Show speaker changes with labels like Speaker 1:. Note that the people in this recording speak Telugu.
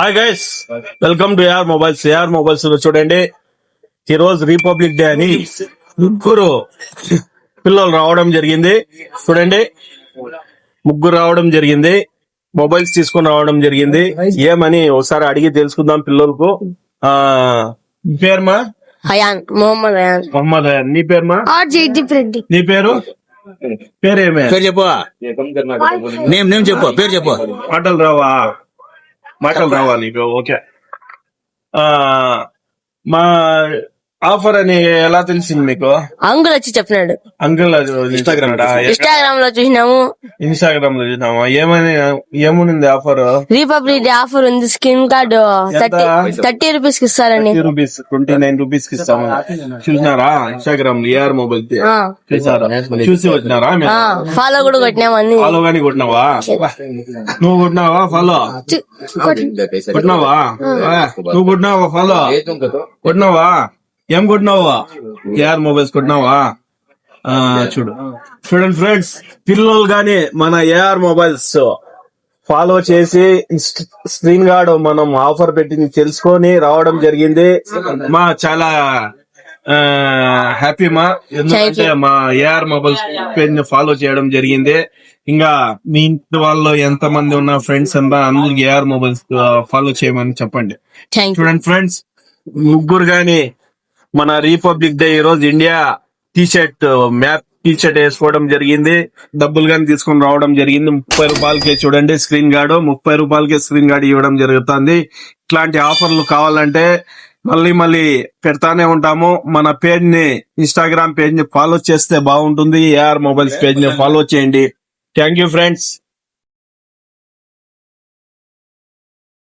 Speaker 1: Hi guys, welcome to AR mobiles లో చూడండి, ఈ రోజు రిపబ్లిక్ డే అని ముగ్గురు పిల్లలు రావడం జరిగింది. చూడండి, ముగ్గురు రావడం జరిగింది, మొబైల్స్ తీసుకొని రావడం జరిగింది. ఏమని ఒకసారి అడిగి తెలుసుకుందాం పిల్లలకు. పేరుమా?
Speaker 2: హయాన్, మొహమ్మద్ హయాన్.
Speaker 1: నీ పేరుమా? నీ పేరు? పేరేమే?
Speaker 3: పేరు చెప్పు. నేమ్ చెప్పు. పేరు చెప్పు.
Speaker 1: మాటలు రావా నీకు? ఓకే. మా ఆఫర్ అని ఎలా తెలిసింది మీకు?
Speaker 2: అంకుల్ వచ్చి చెప్పినాడు.
Speaker 1: అంకుల్
Speaker 3: ఇన్స్టాగ్రామ్
Speaker 2: లో చూసినాము.
Speaker 1: ఇన్స్టాగ్రామ్ లో చూసినామా? ఏముంది ఆఫర్?
Speaker 2: రిపబ్లిక్ డే ఆఫర్ ఉంది. స్క్రీన్ కార్డు 30 రూపీస్ కి ఇస్తారని.
Speaker 1: 29 రూపీస్ కి ఇస్తాము. చూసినారా ఇన్స్టాగ్రామ్ ఏఆర్ మొబైల్? చూసి వచ్చినారా?
Speaker 2: ఫాలో కూడా కొట్టినామని.
Speaker 1: ఫాలో గానీ కొట్టినావా? నువ్వు కొట్టినావా ఫాలో? కొట్టినావా? నువ్వు కొట్టినావా ఫాలో? కొట్టినావా? ఏం కొట్టినావా? AR mobiles కొట్టినావా? చూడండి ఫ్రెండ్స్, పిల్లలు గాని మన ఏఆర్ మొబైల్స్ ఫాలో చేసి స్క్రీన్ గార్డ్ మనం ఆఫర్ పెట్టి తెలుసుకొని రావడం జరిగింది. మా చాలా హ్యాపీ మా, ఎందుకంటే మా ఏఆర్ మొబైల్స్ పేజ్ ని ఫాలో చేయడం జరిగింది. ఇంకా మీ ఇంటి వాళ్ళు ఎంత మంది ఉన్న ఫ్రెండ్స్ అంతా అందరికి ఏఆర్ మొబైల్స్ ఫాలో చేయమని చెప్పండి. చూడండి ఫ్రెండ్స్, ముగ్గురు గాని మన రిపబ్లిక్ డే ఈ రోజు ఇండియా టీషర్ట్ మ్యాప్ టీషర్ట్ వేసుకోవడం జరిగింది. డబ్బులు గాని తీసుకొని రావడం జరిగింది. 30 రూపాయలకే చూడండి స్క్రీన్ గార్డు. 30 రూపాయలకే స్క్రీన్ గార్డు ఇవ్వడం జరుగుతుంది. ఇట్లాంటి ఆఫర్లు కావాలంటే మళ్ళీ పెడతానే ఉంటాము. మన పేజ్ ని, ఇన్స్టాగ్రామ్ పేజ్ ని ఫాలో చేస్తే బాగుంటుంది. ఏఆర్ మొబైల్స్ పేజ్ ని ఫాలో చేయండి. Thank you friends.